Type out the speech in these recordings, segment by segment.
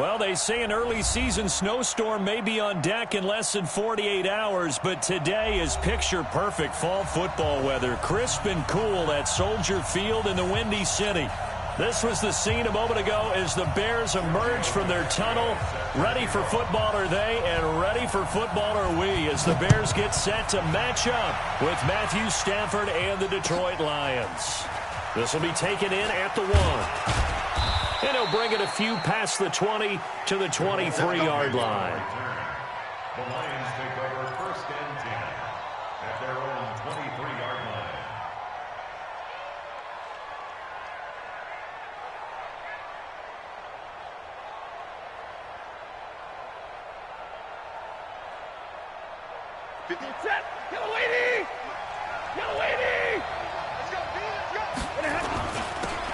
Well, they say an early season snowstorm may be on deck in less than 48 hours, but today is picture-perfect fall football weather. Crisp and cool at Soldier Field in the Windy City. This was the scene a moment ago as the Bears emerged from their tunnel. Ready for football are they, and ready for football are we, as the Bears get set to match up with Matthew Stafford and the Detroit Lions. This will be taken in at the 1. And he'll bring it a few past the 20 to the 23-yard line. The Lions take over first and 10 at their own 23-yard line. Yellow lady! Yellow lady! Let's go, let's go!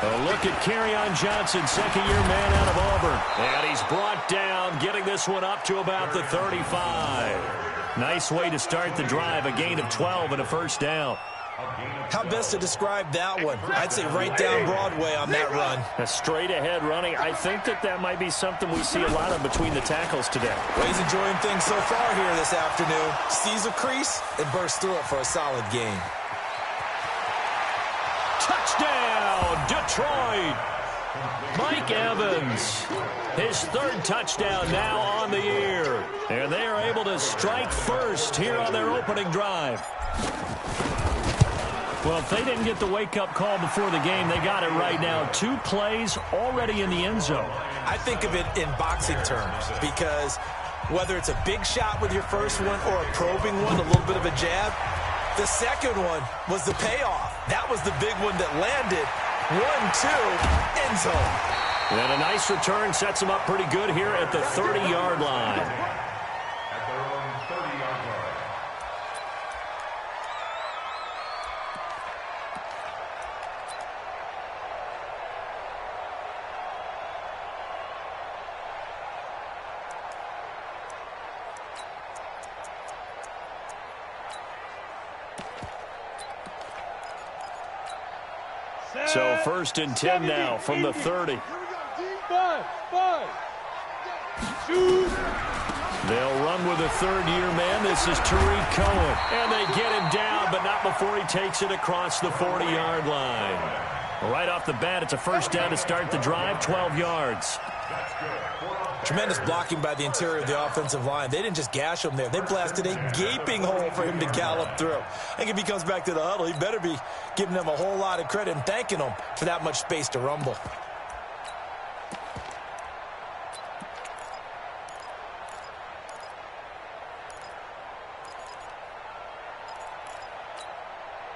A look at Kerryon Johnson, second-year man out of Auburn. And he's brought down, getting this one up to about the 35. Nice way to start the drive, a gain of 12 and a first down. How best to describe that one? I'd say right down Broadway on that run. A straight-ahead running. I think that might be something we see a lot of between the tackles today. Well, he's enjoying things so far here this afternoon. Sees a crease and bursts through it for a solid gain. Touchdown, Detroit! Mike Evans, his third touchdown now on the year. And they are able to strike first here on their opening drive. Well, if they didn't get the wake-up call before the game, they got it right now. 2 plays already in the end zone. I think of it in boxing terms because whether it's a big shot with your first one or a probing one, a little bit of a jab, the second one was the payoff. That was the big one that landed. 1-2, end zone. And a nice return sets him up pretty good here at the 30-yard line. At their own 30-yard line. So first and 10 now from the 30. They'll run with a third-year man. This is Tariq Cohen. And they get him down, but not before he takes it across the 40-yard line. Right off the bat, it's a first down to start the drive, 12 yards. Tremendous blocking by the interior of the offensive line. They didn't just gash him there. They blasted a gaping hole for him to gallop through. I think if he comes back to the huddle, he better be giving them a whole lot of credit and thanking them for that much space to rumble.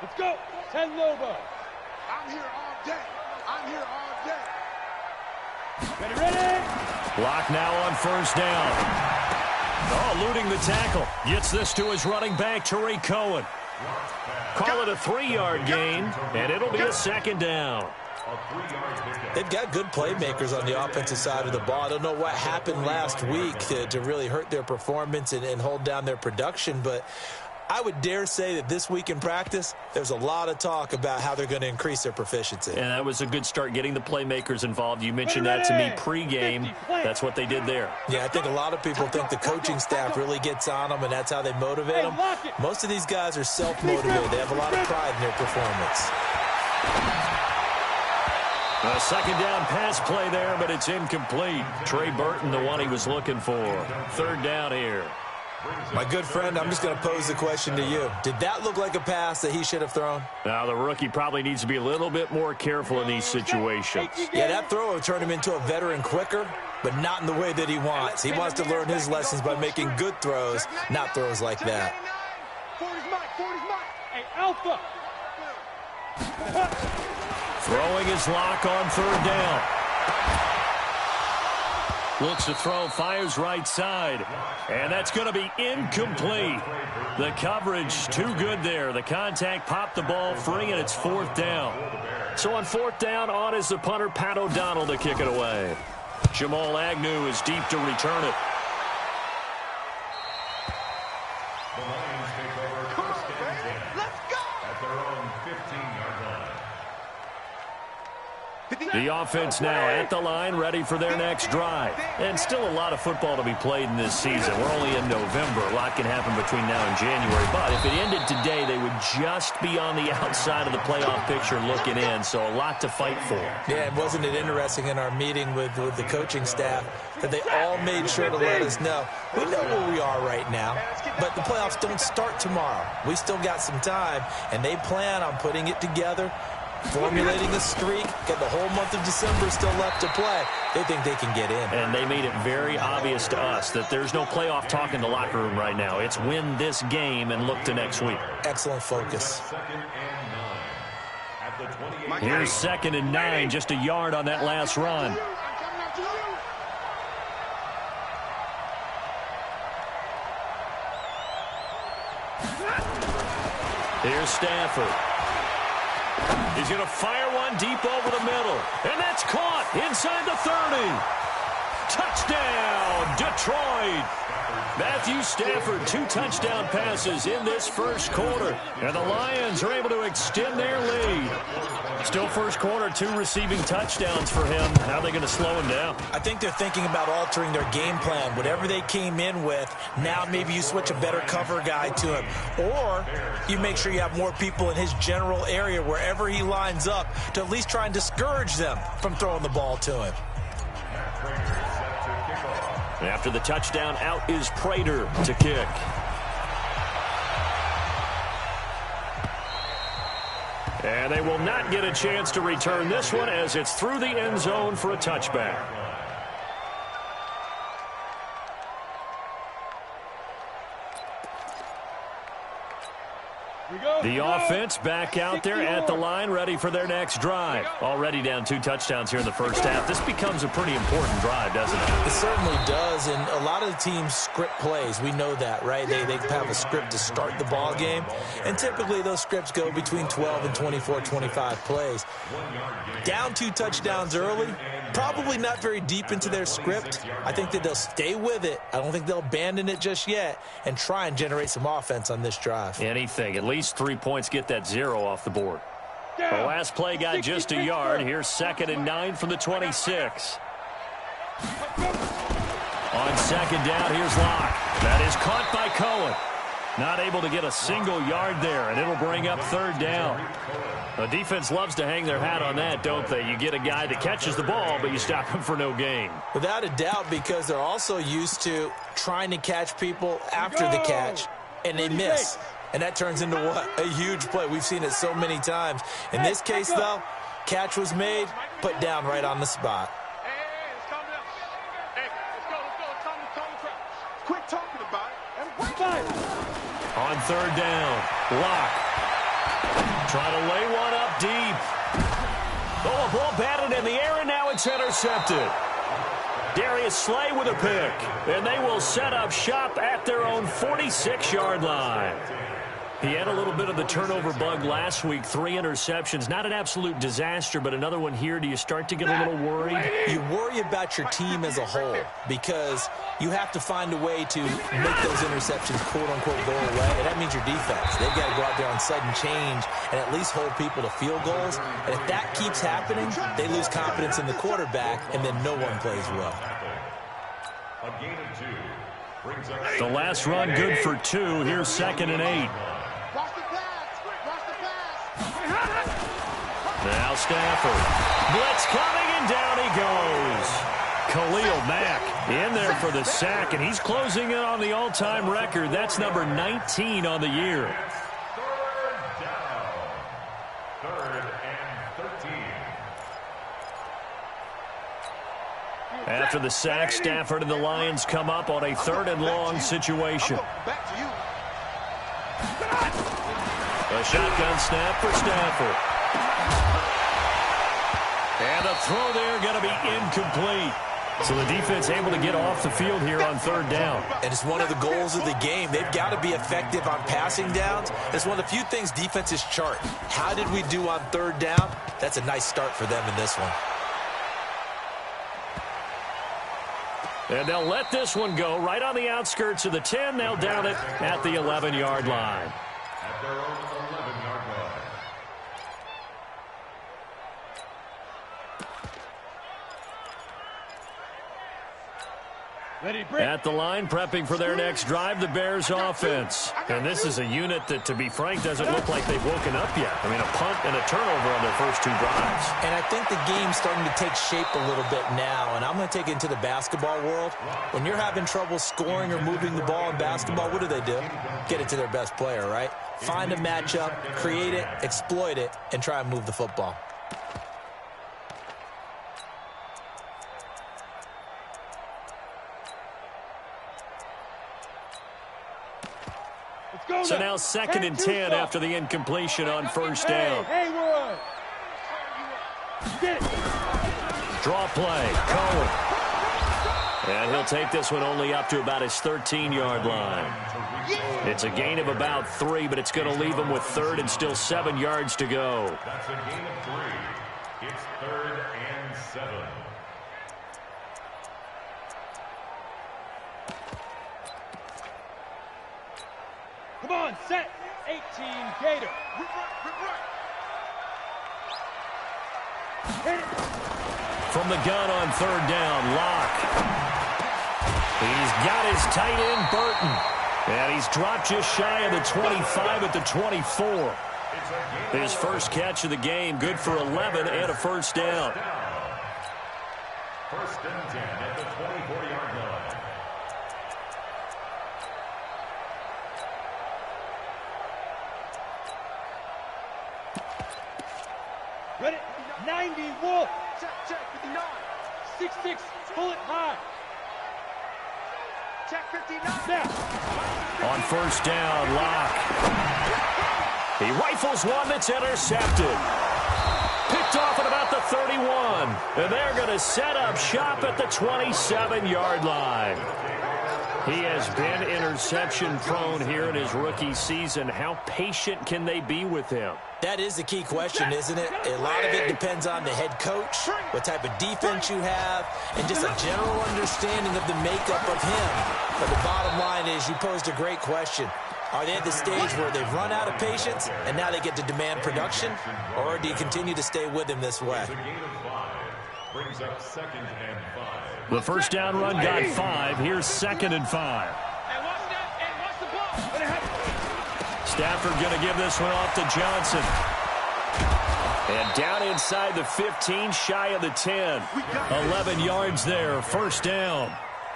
Let's go. 10 Lobo. I'm here all day. I'm here all day. Ready? Block now on first down. Oh, eluding the tackle. Gets this to his running back, Tariq Cohen. Call it a 3-yard gain, and it'll be a second down. They've got good playmakers on the offensive side of the ball. I don't know what happened last week to really hurt their performance and hold down their production, but I would dare say that this week in practice, there's a lot of talk about how they're going to increase their proficiency. And that was a good start, getting the playmakers involved. You mentioned that to me pregame. That's what they did there. Yeah, I think a lot of people think the coaching staff really gets on them, and that's how they motivate them. Most of these guys are self-motivated. They have a lot of pride in their performance. A second down pass play there, but it's incomplete. Trey Burton, the one he was looking for. Third down here. My good friend, I'm just going to pose the question to you. Did that look like a pass that he should have thrown? Now, the rookie probably needs to be a little bit more careful in these situations. Yeah, that throw will turn him into a veteran quicker, but not in the way that he wants. He wants to learn his lessons by making good throws, not throws like that. 40's Mike. Hey, Alpha. Throwing his lock on third down. Looks to throw, fires right side. And that's going to be incomplete. The coverage too good there. The contact popped the ball free, and it's fourth down. So on fourth down, on is the punter, Pat O'Donnell, to kick it away. Jamal Agnew is deep to return it. The Lions take over first and 10. Let's go. At their own 15-yard line. The offense now at the line, ready for their next drive. And still a lot of football to be played in this season. We're only in November. A lot can happen between now and January. But if it ended today, they would just be on the outside of the playoff picture looking in. So a lot to fight for. Yeah, and wasn't it interesting in our meeting with the coaching staff that they all made sure to let us know, we know where we are right now, but the playoffs don't start tomorrow. We still got some time, and they plan on putting it together, formulating a streak, got the whole month of December still left to play. They think they can get in. And they made it very obvious to us that there's no playoff talk in the locker room right now. It's win this game and look to next week. Excellent focus. Here's 2nd and 9, just a yard on that last run. Here's Stafford. He's going to fire one deep over the middle. And that's caught inside the 30. Touchdown, Detroit. Matthew Stafford, 2 touchdown passes in this first quarter. And the Lions are able to extend their lead. Still first quarter, 2 receiving touchdowns for him. How are they going to slow him down? I think they're thinking about altering their game plan. Whatever they came in with, now maybe you switch a better cover guy to him. Or you make sure you have more people in his general area wherever he lines up to at least try and discourage them from throwing the ball to him. After the touchdown, out is Prater to kick. And they will not get a chance to return this one as it's through the end zone for a touchback. The offense back out there at the line, ready for their next drive. Already down 2 touchdowns here in the first half. This becomes a pretty important drive, doesn't it? It certainly does, and a lot of the teams script plays. We know that, right? They have a script to start the ball game, and typically those scripts go between 12 and 24, 25 plays. Down 2 touchdowns early, probably not very deep into their script. I think that they'll stay with it. I don't think they'll abandon it just yet and try and generate some offense on this drive. Anything. At least 3 points, get that 0 off the board. The last play got just a yard. Here's 2nd and 9 from the 26. On 2nd down, here's Locke. That is caught by Cohen. Not able to get a single yard there, and it'll bring up 3rd down. The defense loves to hang their hat on that, don't they? You get a guy that catches the ball, but you stop him for no gain. Without a doubt, because they're also used to trying to catch people after the catch, and they miss. And that turns into what? A huge play. We've seen it so many times. In this case, though, catch was made, put down right on the spot. Quit talking about it. On 3rd down, Locke. Trying to lay one up deep. Oh, a ball batted in the air, and now it's intercepted. Darius Slay with a pick. And they will set up shop at their own 46-yard line. He had a little bit of the turnover bug last week, 3 interceptions. Not an absolute disaster, but another one here. Do you start to get a little worried? You worry about your team as a whole because you have to find a way to make those interceptions, quote-unquote, go away. And that means your defense. They've got to go out there on sudden change and at least hold people to field goals. And if that keeps happening, they lose confidence in the quarterback, and then no one plays well. A gain of 2 brings up The last run good for 2. Here's 2nd and 8. Watch the pass. Watch the pass. Now Stafford. Blitz coming, and down he goes. Khalil Mack in there for the sack, and he's closing in on the all-time record. That's number 19 on the year. 3rd down. 3rd and 13. After the sack, Stafford and the Lions come up on a 3rd and long situation. Back to you. A shotgun snap for Stafford. And the throw there going to be incomplete. So the defense able to get off the field here on 3rd down. And it's one of the goals of the game. They've got to be effective on passing downs. It's one of the few things defenses chart. How did we do on 3rd down? That's a nice start for them in this one. And they'll let this one go right on the outskirts of the 10. They'll down it at the 11-yard line. At their own 11-yard line. At the line, prepping for their next drive, the Bears offense. And this is a unit that, to be frank, doesn't look like they've woken up yet. I mean, a punt and a turnover on their first 2 drives. And I think the game's starting to take shape a little bit now, and I'm going to take it into the basketball world. When you're having trouble scoring or moving the ball in basketball, what do? Get it to their best player, right? Find a matchup, create it, exploit it, and try and move the football. So now 2nd and 10 after the incompletion on first down. Draw play, Cohen. And he'll take this one only up to about his 13-yard line. It's a gain of about 3, but it's going to leave him with 3rd and still 7 yards to go. That's a gain of 3. It's 3rd and 7. Come on, set. 18, Gator. Hit it. From the gun on 3rd down, Locke. He's got his tight end, Burton. And he's dropped just shy of the 25 at the 24. His first catch of the game, good for 11 and a first down. 1st and 10 at the 24-yard line. Ready? 90, Wolf. Check, 59. 6-6, pull it high. Check, 59. Now. On first down, Locke. He rifles one that's intercepted. Picked off at about the 31. And they're going to set up shop at the 27-yard line. He has been interception prone here in his rookie season. How patient can they be with him? That is the key question, isn't it? A lot of it depends on the head coach, what type of defense you have, and just a general understanding of the makeup of him. But the bottom line is you posed a great question. Are they at the stage where they've run out of patience and now they get to demand production? Or do you continue to stay with him this way? It's a gain of 5. Brings up 2nd and 5. The first down run got 5. Here's 2nd and 5. Stafford going to give this one off to Johnson. And down inside the 15, shy of the 10. 11 yards there, first down.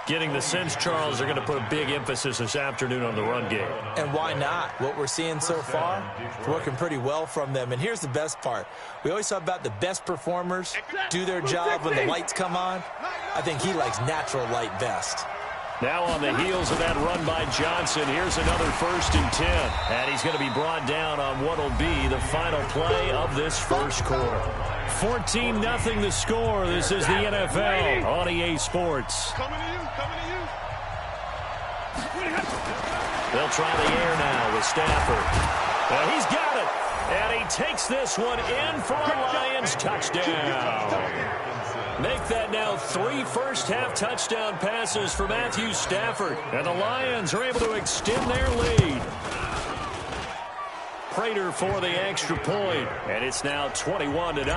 Getting the sense, Charles, they're going to put a big emphasis this afternoon on the run game. And why not? What we're seeing so far, it's working pretty well from them. And here's the best part. We always talk about the best performers do their job when the lights come on. I think he likes natural light best. Now on the heels of that run by Johnson, here's another 1st and 10. And he's going to be brought down on what will be the final play of this first quarter. 14-0 the score. This is the NFL on EA Sports. Coming to you. They'll try the air now with Stafford. Well, he's got it. And he takes this one in for a Lions touchdown. Make that now 3 first-half touchdown passes for Matthew Stafford. And the Lions are able to extend their lead. Prater for the extra point. And it's now 21-0.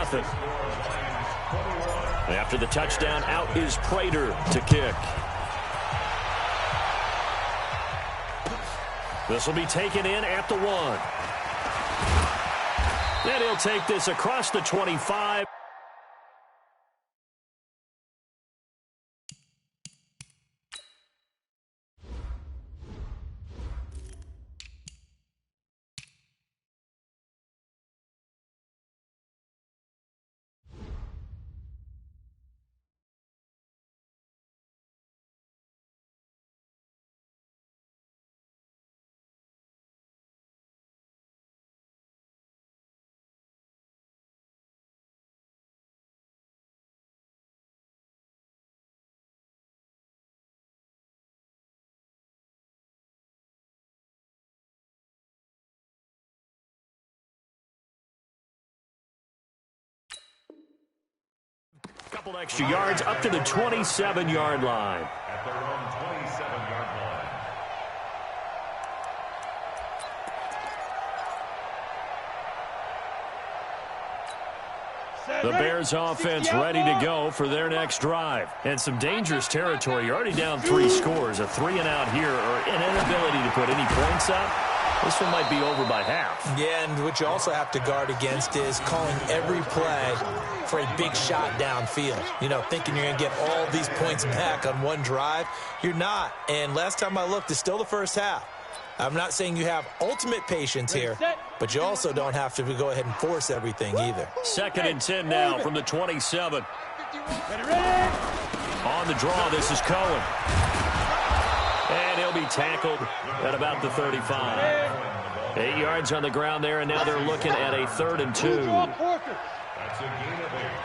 After the touchdown, out is Prater to kick. This will be taken in at the 1. Then he'll take this across the 25. Couple extra yards up to the 27-yard line. At their own 27-yard line. The Bears offense ready to go for their next drive. And some dangerous territory. You're already down 3 scores. A 3-and-out here or an inability to put any points up. This one might be over by half. Yeah, and what you also have to guard against is calling every play for a big shot downfield. You know, thinking you're going to get all these points back on one drive. You're not. And last time I looked, it's still the first half. I'm not saying you have ultimate patience here, but you also don't have to go ahead and force everything either. 2nd and 10 now from the 27. On the draw, this is Cohen. And he'll be tackled at about the 35. 8 yards on the ground there, and now they're looking at a 3rd and 2.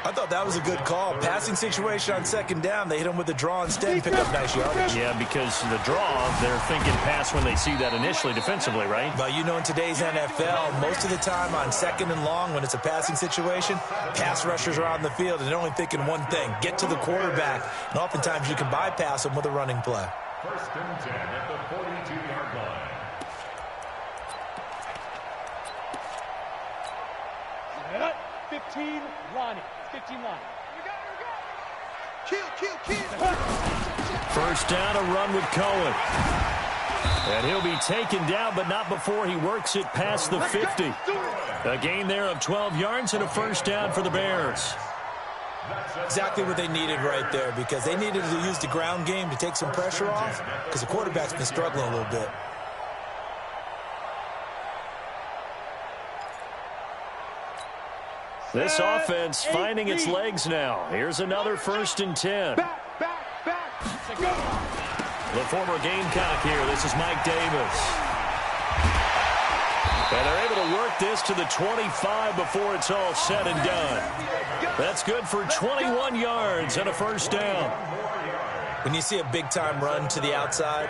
I thought that was a good call. Passing situation on 2nd down. They hit him with the draw instead and pick up nice yardage. Yeah, because the draw, they're thinking pass when they see that initially defensively, right? But you know, in today's NFL, most of the time on 2nd and long, when it's a passing situation, pass rushers are on the field, and they're only thinking one thing, get to the quarterback. And oftentimes you can bypass them with a running play. 1st and 10 at the 42-yard line. Set up. 15, Lonnie. 15 line. Kill. 1st down, a run with Cohen. And he'll be taken down, but not before he works it past the 50. A gain there of 12 yards and a 1st down for the Bears. Exactly what they needed right there, because they needed to use the ground game to take some pressure off, because the quarterback's been struggling a little bit. This offense finding its legs now. Here's another 1st and 10. The former Gamecock here. This is Mike Davis. And they're able to work this to the 25 before it's all said and done. That's good for 21 yards and a 1st down. When you see a big-time run to the outside,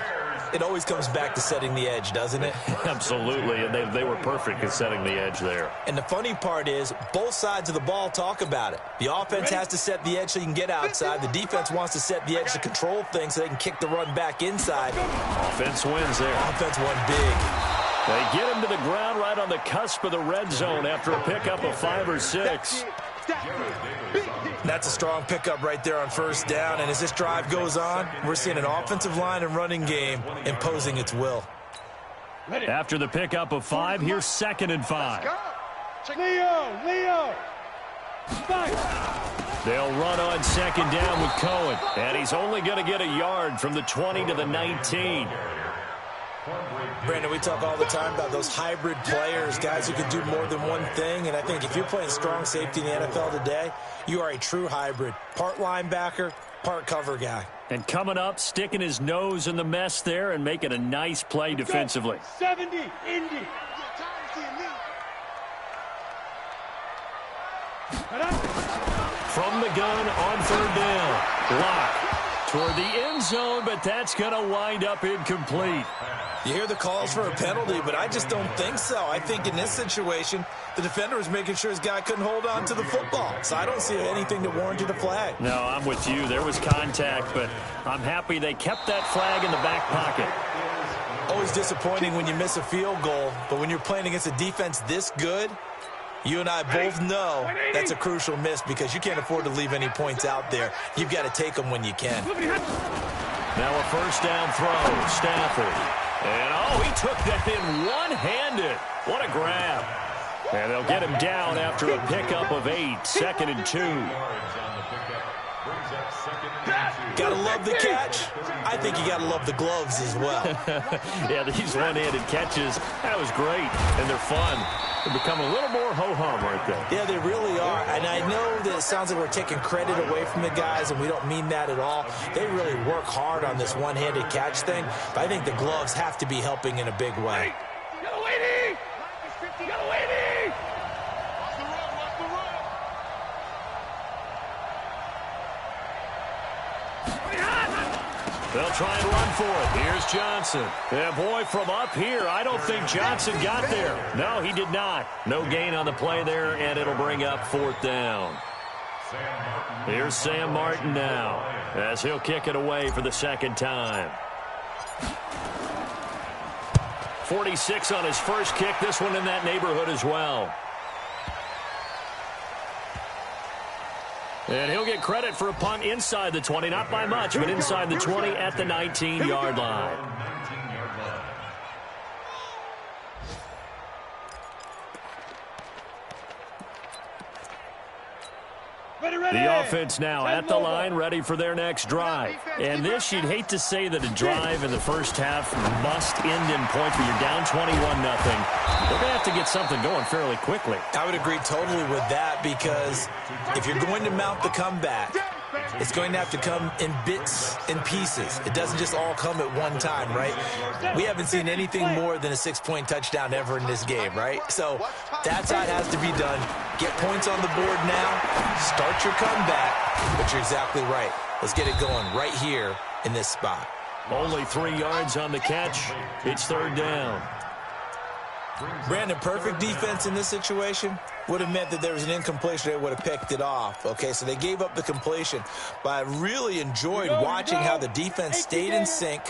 it always comes back to setting the edge, doesn't it? Absolutely, and they were perfect at setting the edge there. And the funny part is, both sides of the ball talk about it. The offense has to set the edge so you can get outside. The defense wants to set the edge to control things so they can kick the run back inside. Offense wins there. Offense won big. They get him to the ground right on the cusp of the red zone after a pickup of 5 or 6. That's a strong pickup right there on 1st down, and as this drive goes on, we're seeing an offensive line and running game imposing its will. After the pickup of 5, here's 2nd and 5. Leo! They'll run on 2nd down with Cohen, and he's only going to get a yard from the 20 to the 19. Brandon, we talk all the time about those hybrid players, guys who can do more than one thing, and I think if you're playing strong safety in the NFL today, you are a true hybrid. Part linebacker, part cover guy. And coming up, sticking his nose in the mess there and making a nice play defensively. 70, Indy. From the gun on 3rd down. Lock toward the end zone, but that's going to wind up incomplete. You hear the calls for a penalty, but I just don't think so. I think in this situation, the defender was making sure his guy couldn't hold on to the football. So I don't see anything that warranted a flag. No, I'm with you. There was contact, but I'm happy they kept that flag in the back pocket. Always disappointing when you miss a field goal, but when you're playing against a defense this good, you and I both know that's a crucial miss because you can't afford to leave any points out there. You've got to take them when you can. Now a 1st down throw, Stafford. And, he took that in one-handed. What a grab. And they'll get him down after a pickup of 8, 2nd and 2. Gotta love the catch. I think you gotta love the gloves as well. Yeah, these one-handed catches, that was great. And they're fun. They become a little more ho-hum right there. Yeah, they really are. And I know that it sounds like we're taking credit away from the guys, and we don't mean that at all. They really work hard on this one-handed catch thing, but I think the gloves have to be helping in a big way. They'll try and run for it. Here's Johnson. Yeah, boy, from up here, I don't think Johnson got there. No, he did not. No gain on the play there, and it'll bring up 4th down. Here's Sam Martin now, as he'll kick it away for the 2nd time. 46 on his first kick. This one in that neighborhood as well. And he'll get credit for a punt inside the 20, not by much, but inside the 20 at the 19-yard line. The offense now at the line, ready for their next drive. And this, you'd hate to say that a drive in the first half must end in points, but you're down 21-0. They're going to have to get something going fairly quickly. I would agree totally with that, because if you're going to mount the comeback, it's going to have to come in bits and pieces. It doesn't just all come at one time, right? We haven't seen anything more than a 6-point touchdown ever in this game, right? So that's how it has to be done. Get points on the board now. Start your comeback. But you're exactly right. Let's get it going right here in this spot. Only 3 yards on the catch. It's third down. Brandon, perfect defense in this situation would have meant that there was an incompletion. They would have picked it off. Okay, so they gave up the completion. But I really enjoyed watching how the defense stayed in sync,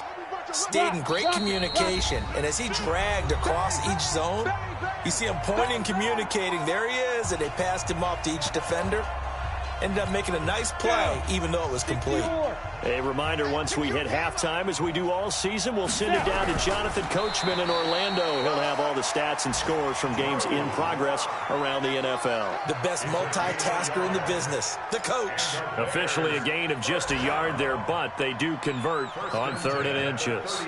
stayed in great communication. And as he dragged across each zone, you see him pointing, communicating. There he is, and they passed him off to each defender. Ended up making a nice play, even though it was complete. A reminder, once we hit halftime, as we do all season, we'll send it down to Jonathan Coachman in Orlando. He'll have all the stats and scores from games in progress around the NFL. The best multitasker in the business, the coach. Officially a gain of just a yard there, but they do convert on 3rd and inches.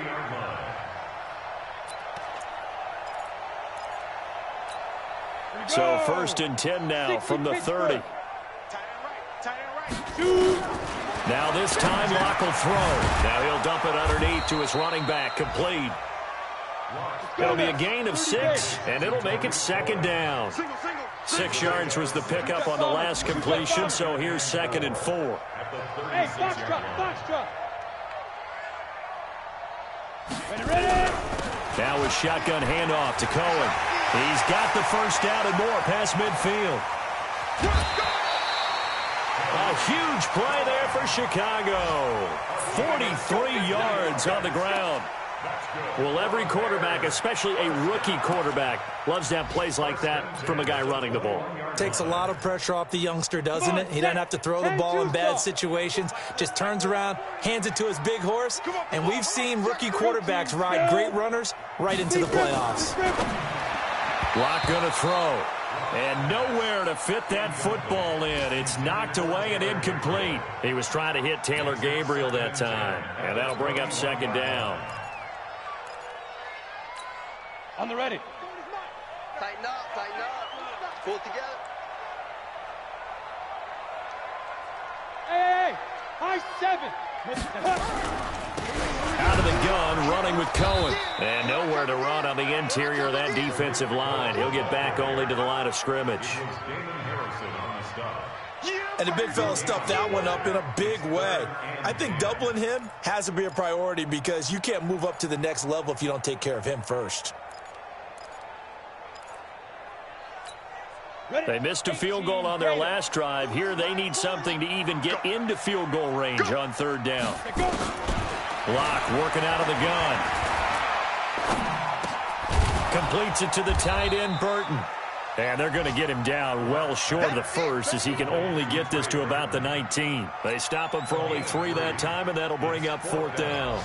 So 1st and 10 now from the 30. Now this time Locke will throw. Now he'll dump it underneath to his running back, complete. It'll be a gain of 6, and it'll make it 2nd down. 6 yards was the pickup on the last completion, so here's 2nd and 4. Hey, box drop. Ready. Now with shotgun handoff to Cohen. He's got the first down and more past midfield. A huge play there for Chicago. 43 yards on the ground. Well, every quarterback, especially a rookie quarterback, loves to have plays like that from a guy running the ball. Takes a lot of pressure off the youngster, doesn't it? He doesn't have to throw the ball in bad situations. Just turns around, hands it to his big horse. And we've seen rookie quarterbacks ride great runners right into the playoffs. Locke going to throw. And nowhere to fit that football in. It's knocked away and incomplete. He was trying to hit Taylor Gabriel that time. And that'll bring up 2nd down. On the ready. Tighten up. Pull it together. Hey, high 7. Out of the gun, running with Cohen. And nowhere to run on the interior of that defensive line. He'll get back only to the line of scrimmage. And the big fella stuffed that one up in a big way. I think doubling him has to be a priority, because you can't move up to the next level if you don't take care of him first. They missed a field goal on their last drive. Here they need something to even get into field goal range on 3rd down. Locke working out of the gun. Completes it to the tight end, Burton. And they're going to get him down well short of the first, as he can only get this to about the 19. They stop him for only 3 that time, and that'll bring up 4th down.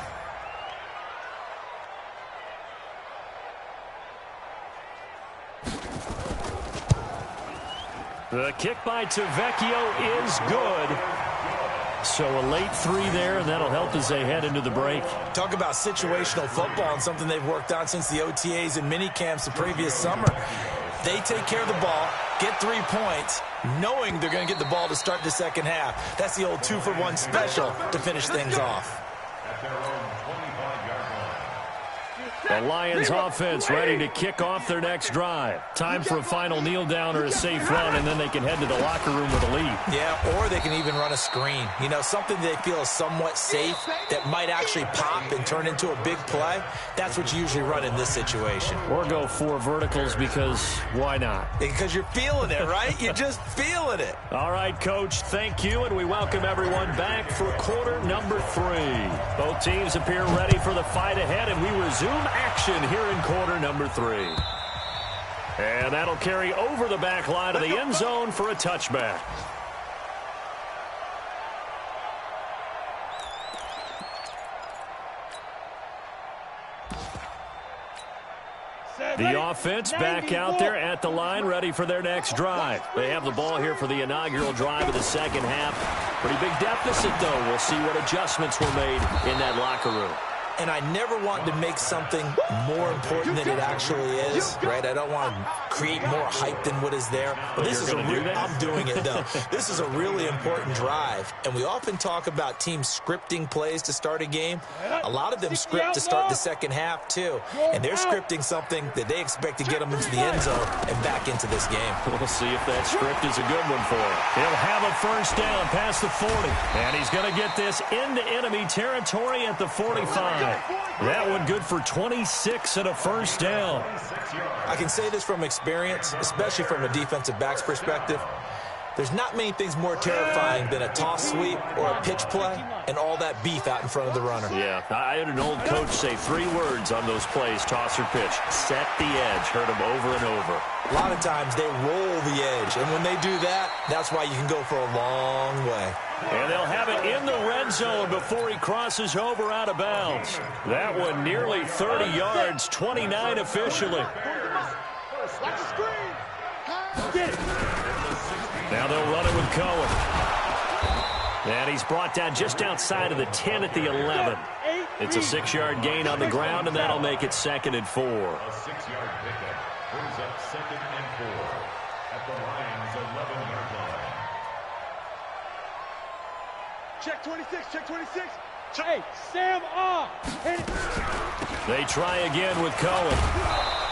The kick by Tavecchio is good. So a late 3 there, and that'll help as they head into the break. Talk about situational football, and something they've worked on since the OTAs and mini camps the previous summer. They take care of the ball, get 3 points, knowing they're going to get the ball to start the second half. That's the old 2-for-1 special to finish things off. The Lions offense ready to kick off their next drive. Time for a final kneel down or a safe run, and then they can head to the locker room with a lead. Yeah, or they can even run a screen. You know, something they feel is somewhat safe that might actually pop and turn into a big play. That's what you usually run in this situation. Or go 4 verticals, because why not? Because you're feeling it, right? You're just feeling it. All right, Coach, thank you, and we welcome everyone back for quarter number 3. Both teams appear ready for the fight ahead, and we resume action here in quarter number 3. And that'll carry over the back line of the end zone for a touchback. The offense back out there at the line, ready for their next drive. They have the ball here for the inaugural drive of the second half. Pretty big deficit, though. We'll see what adjustments were made in that locker room. And I never want to make something more important than it actually is, right? I don't want to create more hype than what is there. But this is I'm doing it, though. This is a really important drive. And we often talk about teams scripting plays to start a game. A lot of them script to start the second half, too. And they're scripting something that they expect to get them into the end zone and back into this game. We'll see if that script is a good one for him. He'll have a first down past the 40. And he's going to get this into enemy territory at the 45. That one good for 26 and a first down. I can say this from experience, especially from a defensive back's perspective. There's not many things more terrifying than a toss sweep or a pitch play and all that beef out in front of the runner. Yeah, I had an old coach say 3 words on those plays, toss or pitch. Set the edge. Heard him over and over. A lot of times they roll the edge, and when they do that, that's why you can go for a long way. And they'll have it in the red zone before he crosses over out of bounds. That one nearly 30 yards, 29 officially. Get it. Now they'll run it with Cohen. And he's brought down just outside of the 10 at the 11. It's a 6-yard gain on the ground, and that'll make it 2nd and 4. A 6-yard pickup brings up 2nd and 4 at the Lions' 11-yard line. Check 26, check 26. Hey, Sam off. Hit it. They try again with Cohen.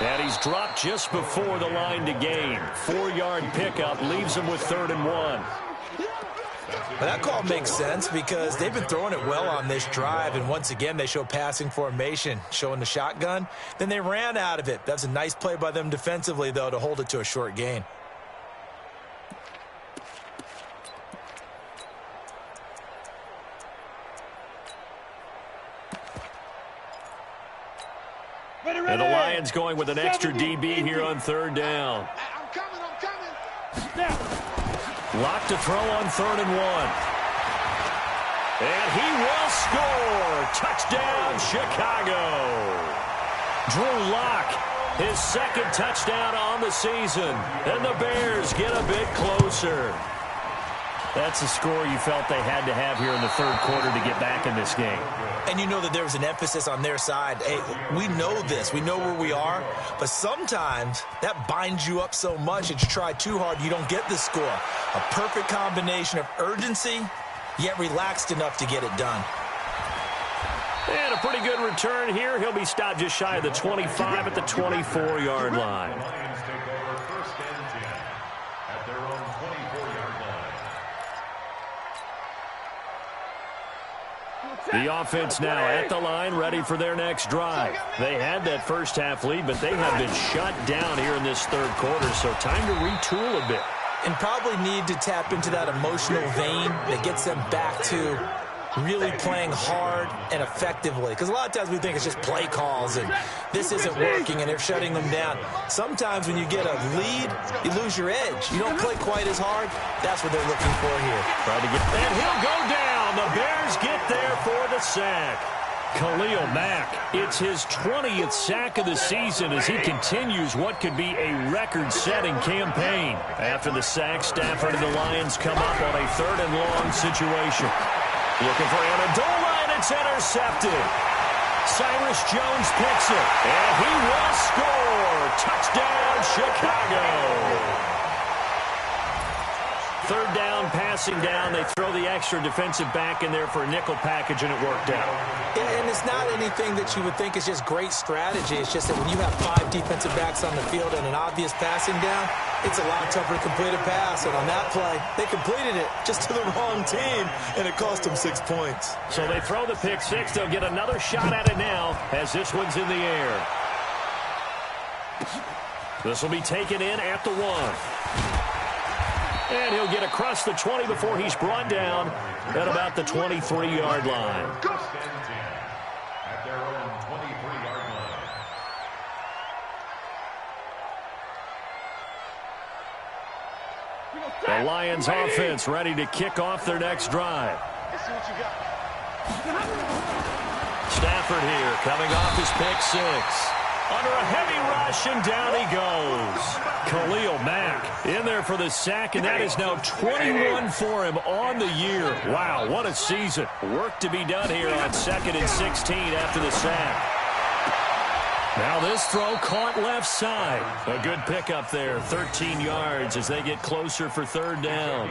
And he's dropped just before the line to gain. 4-yard pickup leaves him with 3rd and 1. But that call makes sense because they've been throwing it well on this drive, and once again they show passing formation, showing the shotgun. Then they ran out of it. That's a nice play by them defensively, though, to hold it to a short gain. And the Lions going with an extra DB here on 3rd down. I'm coming. Locked to throw on 3rd and 1. And he will score. Touchdown, Chicago. Drew Lock, his 2nd touchdown on the season. And the Bears get a bit closer. That's a score you felt they had to have here in the 3rd quarter to get back in this game. And you know that there was an emphasis on their side. Hey, we know this. We know where we are. But sometimes that binds you up so much that you try too hard, you don't get the score. A perfect combination of urgency, yet relaxed enough to get it done. And a pretty good return here. He'll be stopped just shy of the 25 at the 24-yard line. The Lions take over 1st and 10 at their own 24-yard line. The offense now at the line, ready for their next drive. They had that first half lead, but they have been shut down here in this 3rd quarter, so time to retool a bit. And probably need to tap into that emotional vein that gets them back to really playing hard and effectively. Because a lot of times we think it's just play calls and this isn't working and they're shutting them down. Sometimes when you get a lead, you lose your edge. You don't play quite as hard. That's what they're looking for here. And he'll go down. The Bears get there for the sack. Khalil Mack, it's his 20th sack of the season as he continues what could be a record-setting campaign. After the sack, Stafford and the Lions come up on a 3rd and long situation. Looking for Amendola, and it's intercepted. Cyrus Jones picks it, and he will score. Touchdown, Chicago. 3rd down, passing down. They throw the extra defensive back in there for a nickel package, and it worked out. And it's not anything that you would think is just great strategy. It's just that when you have 5 defensive backs on the field and an obvious passing down, it's a lot tougher to complete a pass. And on that play, they completed it just to the wrong team, and it cost them 6 points. So they throw the pick 6. They'll get another shot at it now as this one's in the air. This will be taken in at the 1. And he'll get across the 20 before he's brought down at about the 23-yard line. 1st and 10 at their own 23-yard line. The Lions offense ready to kick off their next drive. Let's see what you got. Stafford here coming off his pick 6. under a heavy rush, and down he goes. Khalil Mack in there for the sack, and that is now 21 for him on the year. Wow, what a season. Work to be done here on 2nd and 16 after the sack. Now this throw caught left side. A good pickup there, 13 yards as they get closer for 3rd down.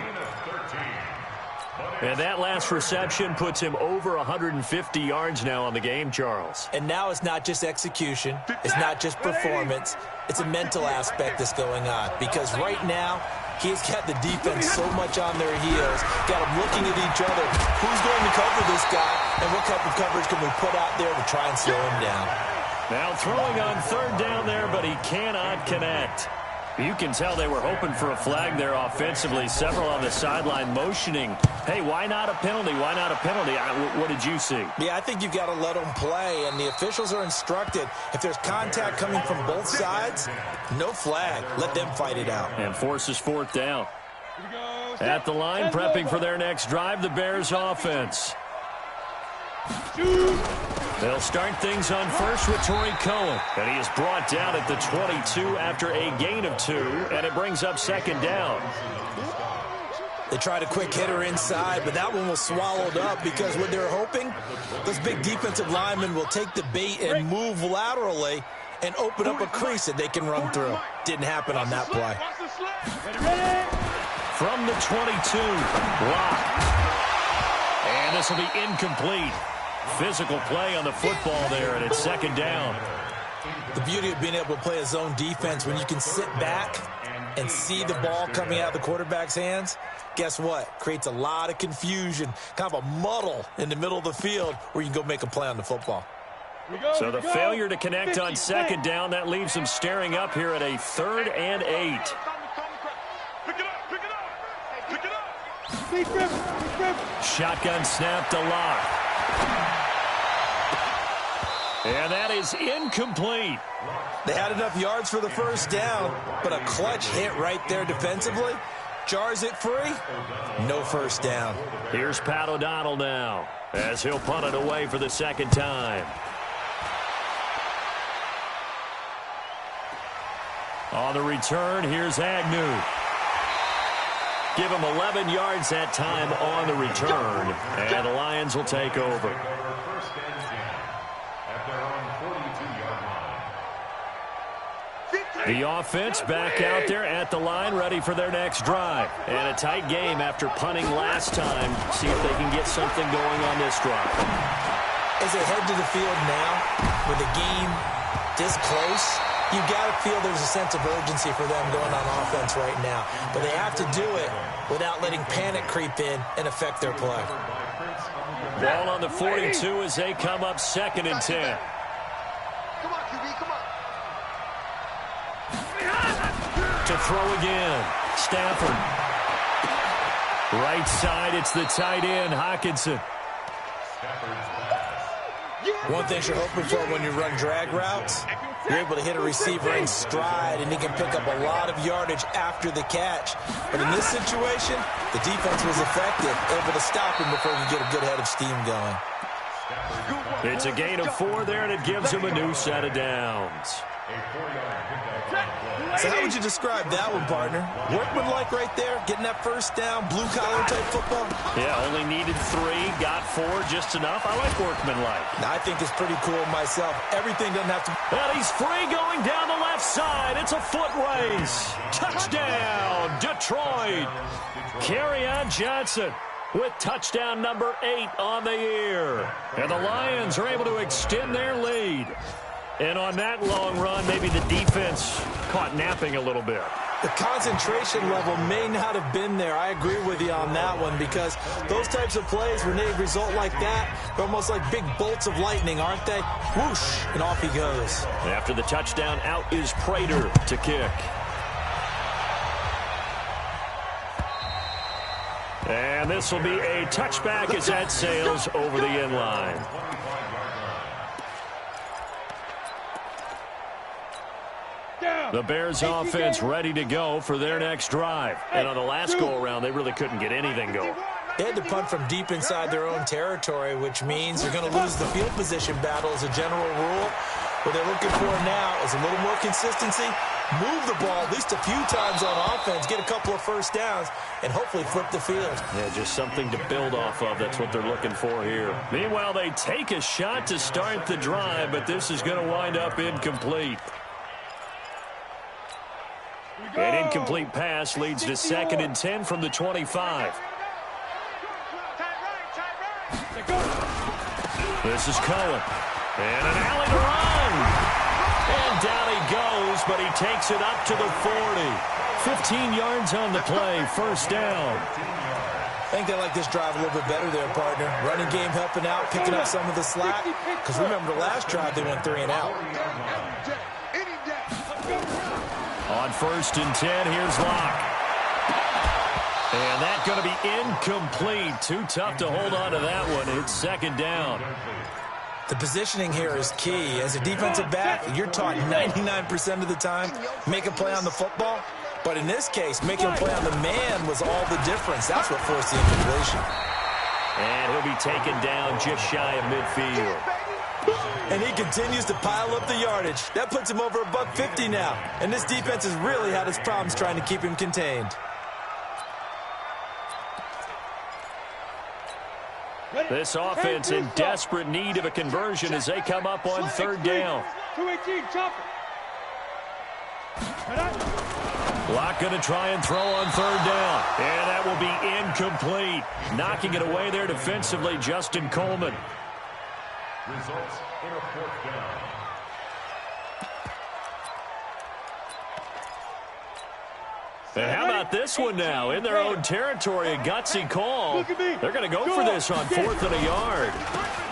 And that last reception puts him over 150 yards now on the game, Charles. And now it's not just execution. It's not just performance. It's a mental aspect that's going on. Because right now, he's got the defense so much on their heels. Got them looking at each other. Who's going to cover this guy? And what type of coverage can we put out there to try and slow him down? Now throwing on 3rd down there, but he cannot connect. You can tell they were hoping for a flag there offensively. Several on the sideline motioning, hey, why not a penalty? Why not a penalty? What did you see? Yeah, I think you've got to let them play, and the officials are instructed. If there's contact coming from both sides, no flag. Let them fight it out. And forces 4th down. At the line, prepping for their next drive, the Bears offense. They'll start things on first with Torrey Cohen. And he is brought down at the 22 after a gain of 2, and it brings up 2nd down. They tried a quick hitter inside, but that one was swallowed up because what they're hoping, those big defensive linemen will take the bait and move laterally and open up a crease that they can run through. Didn't happen on that play. From the 22, block. And this will be incomplete. Physical play on the football there, and it's 2nd down. The beauty of being able to play a zone defense, when you can sit back and see the ball coming out of the quarterback's hands, guess what? Creates a lot of confusion, kind of a muddle in the middle of the field where you can go make a play on the football. So the failure to connect on 2nd down, that leaves them staring up here at a 3rd and 8. Shotgun snap to Locke. And that is incomplete. They had enough yards for the 1st down, but a clutch hit right there defensively. Jars it free. No 1st down. Here's Pat O'Donnell now as he'll punt it away for the 2nd time. On the return, here's Agnew. Give him 11 yards that time on the return, and the Lions will take over. The offense back out there at the line, ready for their next drive. And a tight game after punting last time. See if they can get something going on this drive. As they head to the field now, with the game this close, you've got to feel there's a sense of urgency for them going on offense right now. But they have to do it without letting panic creep in and affect their play. Ball on the 42 as they come up 2nd and 10. Come on, QB, come on. To throw again, Stafford. Right side, it's the tight end, Hockenson. One thing you're hoping for when you run drag routes, you're able to hit a receiver in stride, and he can pick up a lot of yardage after the catch. But in this situation, the defense was effective, able to stop him before he could get a good head of steam going. It's a gain of 4 there, and it gives him a new set of downs. So how would you describe that one, partner? Workmanlike right there, getting that 1st down, blue-collar type football? Yeah, only needed 3, got 4, just enough. I like workmanlike. I think it's pretty cool myself. Everything doesn't have to... And he's free going down the left side. It's a foot race. Touchdown, Detroit. Kerryon Johnson with touchdown number 8 on the year. And the Lions are able to extend their lead. And on that long run, maybe the defense caught napping a little bit. The concentration level may not have been there. I agree with you on that one, because those types of plays, when they result like that, they're almost like big bolts of lightning, aren't they? Whoosh, and off he goes. After the touchdown, out is Prater to kick. And this will be a touchback as that sails over the end line. The Bears offense ready to go for their next drive. And on the last go-around, they really couldn't get anything going. They had to punt from deep inside their own territory, which means they're going to lose the field position battle as a general rule. What they're looking for now is a little more consistency, move the ball at least a few times on offense, get a couple of first downs, and hopefully flip the field. Yeah, just something to build off of. That's what they're looking for here. Meanwhile, they take a shot to start the drive, but this is going to wind up incomplete. An incomplete pass leads to 2nd and 10 from the 25. This is Cohen. And an alley to run. And down he goes, but he takes it up to the 40. 15 yards on the play, first down. I think they like this drive a little bit better there, partner. Running game helping out, picking up some of the slack. Because remember, the last drive they went 3 and out. On 1st and 10, here's Locke. And that's going to be incomplete. Too tough to hold on to that one. It's 2nd down. The positioning here is key. As a defensive back, you're taught 99% of the time, make a play on the football. But in this case, making a play on the man was all the difference. That's what forced the incompletion. And he'll be taken down just shy of midfield. And he continues to pile up the yardage. That puts him over $150 now. And this defense has really had its problems trying to keep him contained. This offense in desperate need of a conversion as they come up on 3rd down. 218, chopper. Locke going to try and throw on 3rd down. And that will be incomplete. Knocking it away there defensively, Justin Coleman. Results in a 4th down. And how about this one now? In their own territory, a gutsy call. They're going to go for this on 4th and a yard.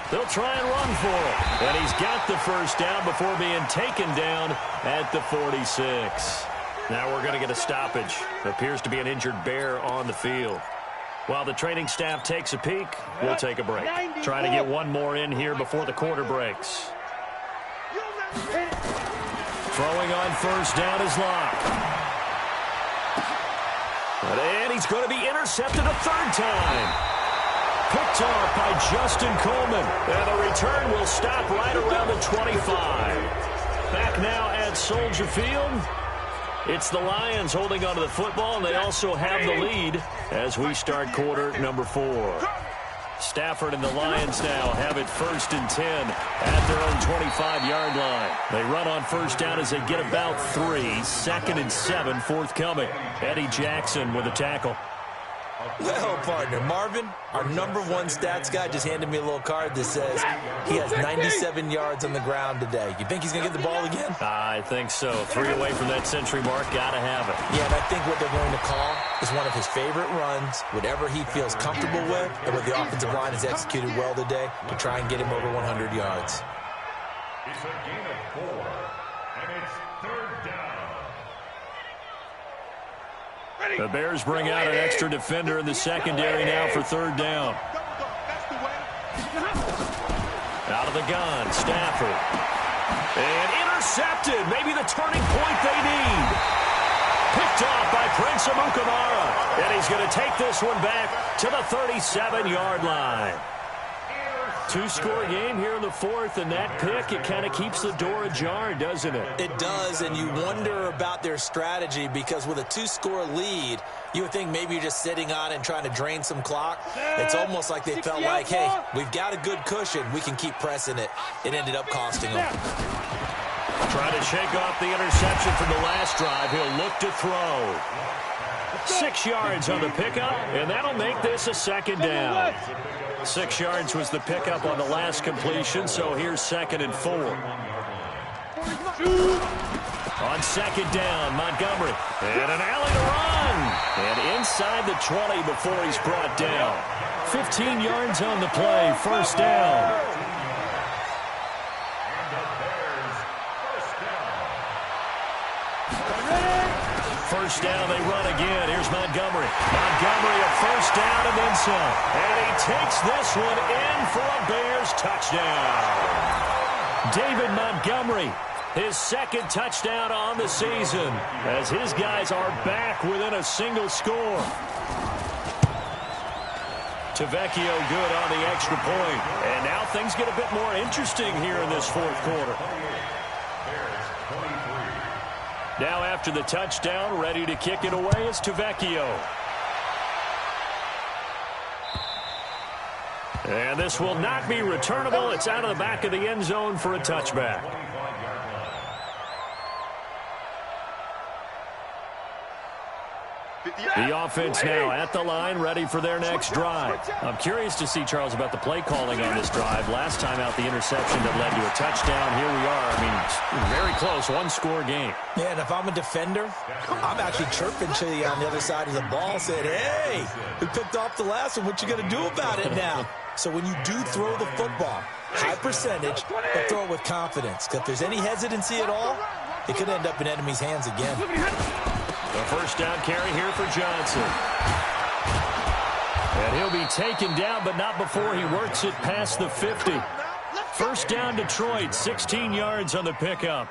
They'll try and run for it. And he's got the first down before being taken down at the 46. Now we're going to get a stoppage. Appears to be an injured bear on the field. While the training staff takes a peek, we'll take a break. Trying to get one more in here before the quarter breaks. Throwing on 1st down is Locke. And he's going to be intercepted a 3rd time. Picked off by Justin Coleman. And the return will stop right around the 25. Back now at Soldier Field. It's the Lions holding onto the football, and they also have the lead as we start quarter number 4. Stafford and the Lions now have it 1st and 10 at their own 25-yard line. They run on 1st down as they get about 3. 2nd and 7 forthcoming. Eddie Jackson with a tackle. Well, partner, Marvin, our number 1 stats guy, just handed me a little card that says he has 97 yards on the ground today. You think he's going to get the ball again? I think so. 3 away from that century mark. Got to have it. Yeah, and I think what they're going to call is one of his favorite runs, whatever he feels comfortable with, and what the offensive line has executed well today to try and get him over 100 yards. It's a gain of 4, and it's 3rd down. The Bears bring out an extra defender in the secondary now for 3rd down. Out of the gun, Stafford. And intercepted. Maybe the turning point they need. Picked off by Prince Amukamara. And he's going to take this one back to the 37-yard line. 2-score game here in the 4th, and that pick, it kind of keeps the door ajar, doesn't it? It does, and you wonder about their strategy because with a 2-score lead, you would think maybe you're just sitting on and trying to drain some clock. It's almost like they felt like, hey, we've got a good cushion. We can keep pressing it. It ended up costing them. Trying to shake off the interception from the last drive. He'll look to throw. 6 yards on the pickup, and that'll make this a 2nd down. 6 yards was the pickup on the last completion, so here's 2nd and 4. On 2nd down, Montgomery. And an alley to run. And inside the 20 before he's brought down. 15 yards on the play, 1st down. First down, they run again. Here's Montgomery. Montgomery a 1st down and then some. And he takes this one in for a Bears touchdown. David Montgomery, his 2nd touchdown on the season as his guys are back within a single score. Tavecchio good on the extra point. And now things get a bit more interesting here in this 4th quarter. Now after the touchdown, ready to kick it away is Tavecchio. And this will not be returnable. It's out of the back of the end zone for a touchback. The offense now at the line, ready for their next drive. I'm curious to see, Charles, about the play calling on this drive. Last time out, the interception that led to a touchdown. Here we are. I mean, very close, one-score game. Yeah, and if I'm a defender, I'm actually chirping to you on the other side of the ball, saying, hey, we picked off the last one. What you going to do about it now? So when you do throw the football, high percentage, but throw it with confidence. Because if there's any hesitancy at all, it could end up in enemy's hands again. The first down carry here for Johnson. And he'll be taken down, but not before he works it past the 50. First down Detroit, 16 yards on the pickup.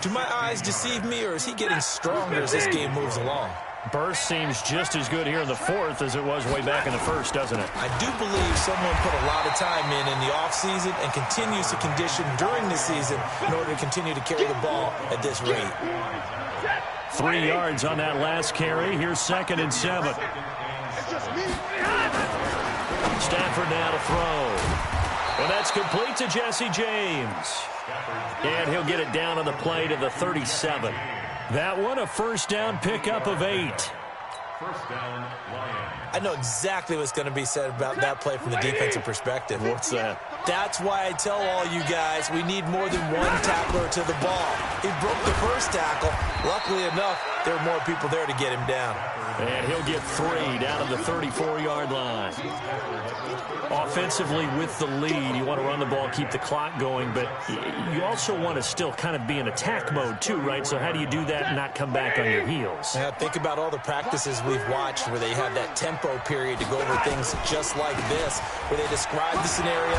Do my eyes deceive me, or is he getting stronger as this game moves along? Burst seems just as good here in the fourth as it was way back in the first, doesn't it? I do believe someone put a lot of time in the offseason and continues to condition during the season in order to continue to carry the ball at this rate. 3 yards on that last carry. Here's 2nd and 7. Stafford now to throw. And that's complete to Jesse James. And he'll get it down on the play to the 37. That one a first down pickup of 8. First down, Lions. I know exactly what's going to be said about that play from the defensive perspective. What's that? That's why I tell all you guys we need more than one tackler to the ball. He broke the first tackle. Luckily enough, there were more people there to get him down. And he'll get 3 down to the 34-yard line. Offensively with the lead, you want to run the ball, keep the clock going, but you also want to still kind of be in attack mode too, right? So how do you do that and not come back on your heels? Yeah, think about all the practices we've watched where they have that tempo period to go over things just like this, where they describe the scenario,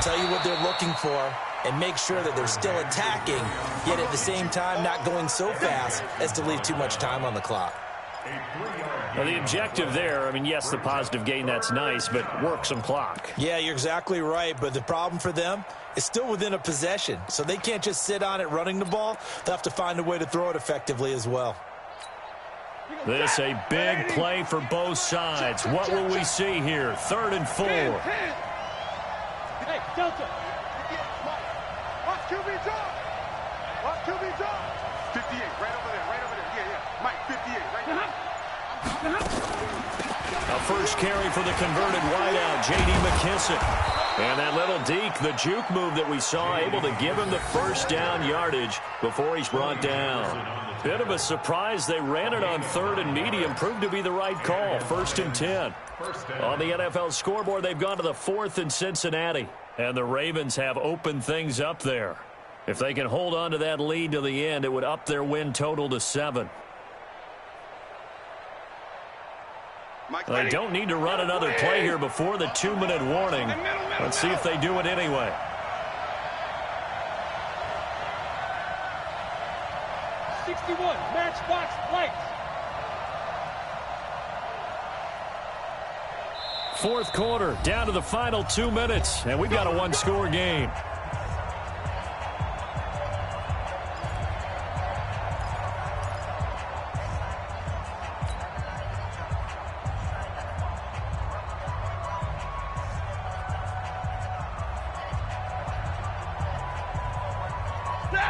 tell you what they're looking for, and make sure that they're still attacking, yet at the same time not going so fast as to leave too much time on the clock. Well, the objective there, I mean, yes, the positive gain, that's nice, but work some clock. Yeah, you're exactly right, but the problem for them is still within a possession, so they can't just sit on it running the ball. They'll have to find a way to throw it effectively as well. This a big play for both sides. What will we see here? 3rd and 4. Hey, Delta. Watch QB drop. Watch QB drop. 58, right over there, right over there. Yeah. Mike, 58, right now. A first carry for the converted wideout, J.D. McKissick. And that little deke, the juke move that we saw, able to give him the first down yardage before he's brought down. Bit of a surprise. They ran it on 3rd and medium. Proved to be the right call. 1st and 10. On the NFL scoreboard, they've gone to the 4th in Cincinnati. And the Ravens have opened things up there. If they can hold on to that lead to the end, it would up their win total to 7. They don't need to run another play here before the 2-minute warning. Let's see if they do it anyway. Matchbox lights. 4th quarter, down to the final 2 minutes, and we've got a one-score game.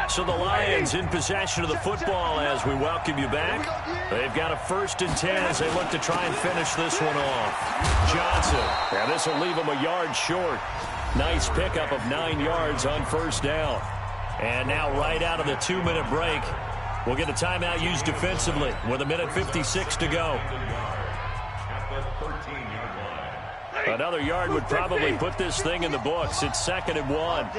So the Lions in possession of the football as we welcome you back. They've got a 1st and 10 as they look to try and finish this one off. Johnson, and this will leave him a yard short. Nice pickup of 9 yards on 1st down. And now right out of the 2-minute break, we'll get a timeout used defensively with 1:56 to go. Another yard would probably put this thing in the books. It's 2nd and 1.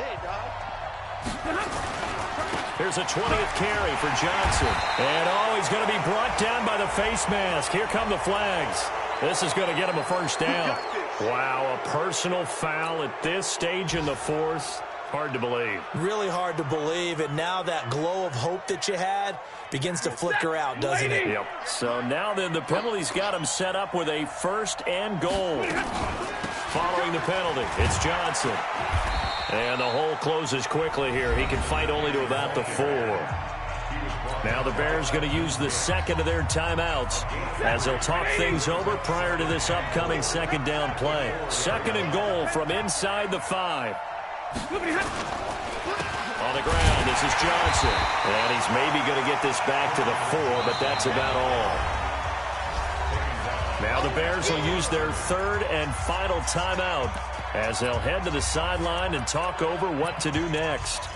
Here's a 20th carry for Johnson. And, he's going to be brought down by the face mask. Here come the flags. This is going to get him a first down. Wow, a personal foul at this stage in the 4th. Hard to believe. Really hard to believe, and now that glow of hope that you had begins to flicker out, doesn't it? Yep. So now then the penalty's got him set up with a 1st and goal. Following the penalty, it's Johnson. And the hole closes quickly here. He can fight only to about the 4. Now the Bears going to use the second of their timeouts as they'll talk things over prior to this upcoming second down play. Second and goal from inside the 5. On the ground, this is Johnson. And he's maybe going to get this back to the 4, but that's about all. Now the Bears will use their third and final timeout as they'll head to the sideline and talk over what to do next.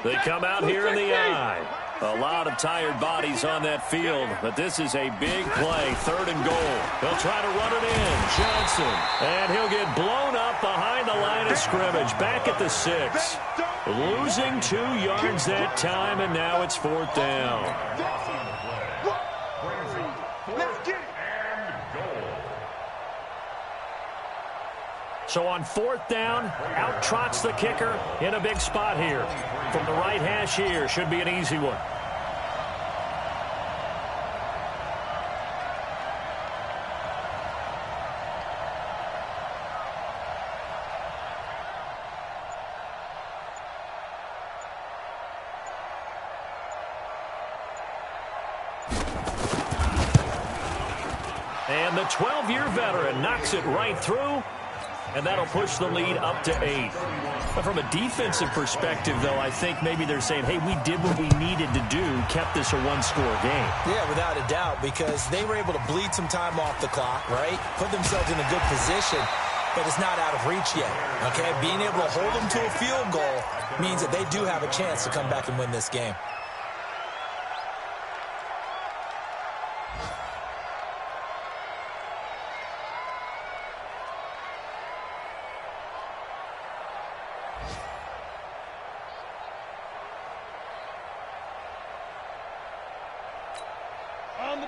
They come out here in the eye. A lot of tired bodies on that field, but this is a big play, third and goal. They'll try to run it in. Johnson, and he'll get blown up behind the line of scrimmage, back at the 6. Losing 2 yards that time, and now it's 4th down. So on 4th down, out trots the kicker in a big spot here. From the right hash here, should be an easy one. And the 12-year veteran knocks it right through. And that'll push the lead up to 8. But from a defensive perspective, though, I think maybe they're saying, hey, we did what we needed to do, kept this a one-score game. Yeah, without a doubt, because they were able to bleed some time off the clock, right? Put themselves in a good position, but it's not out of reach yet, okay? Being able to hold them to a field goal means that they do have a chance to come back and win this game.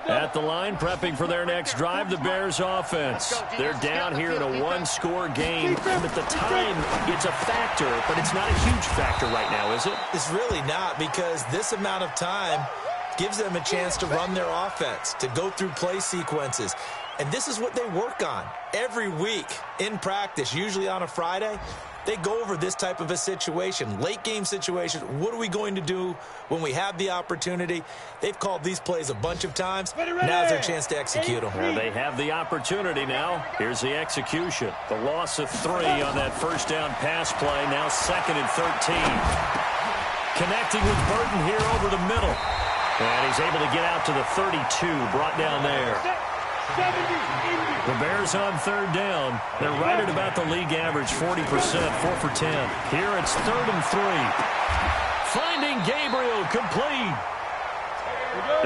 At the line, prepping for their next drive, the Bears offense. They're down here in a one-score game, but the time, it's a factor, but it's not a huge factor right now, is it? It's really not, because this amount of time gives them a chance to run their offense, to go through play sequences. And this is what they work on every week in practice, usually on a Friday. They go over this type of a situation, late game situation. What are we going to do when we have the opportunity? They've called these plays a bunch of times. Now's their chance to execute them. Well, they have the opportunity now. Here's the execution. The loss of 3 on that first down pass play. Now 2nd and 13. Connecting with Burton here over the middle. And he's able to get out to the 32, brought down there. The Bears on 3rd down. They're right at about the league average, 40%, 4 for 10. Here it's 3rd and 3. Finding Gabriel, complete.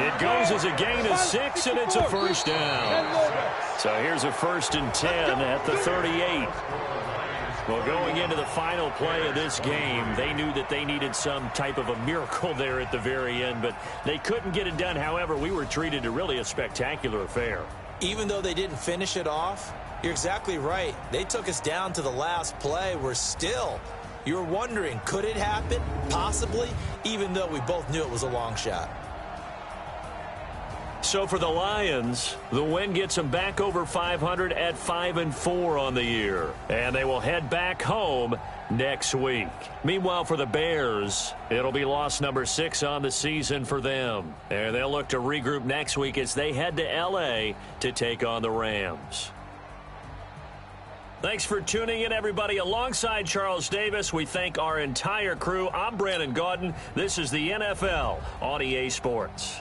It goes as a gain of 6, and it's a first down. So here's a 1st and 10 at the 38. Well, going into the final play of this game, they knew that they needed some type of a miracle there at the very end, but they couldn't get it done. However, we were treated to really a spectacular affair. Even though they didn't finish it off, you're exactly right. They took us down to the last play. We're still, you're wondering, could it happen? Possibly, even though we both knew it was a long shot. So for the Lions, the win gets them back over 500 at 5-4 on the year. And they will head back home next week. Meanwhile, for the Bears, it'll be loss number 6 on the season for them. And they'll look to regroup next week as they head to L.A. to take on the Rams. Thanks for tuning in, everybody. Alongside Charles Davis, we thank our entire crew. I'm Brandon Gaudin. This is the NFL on EA Sports.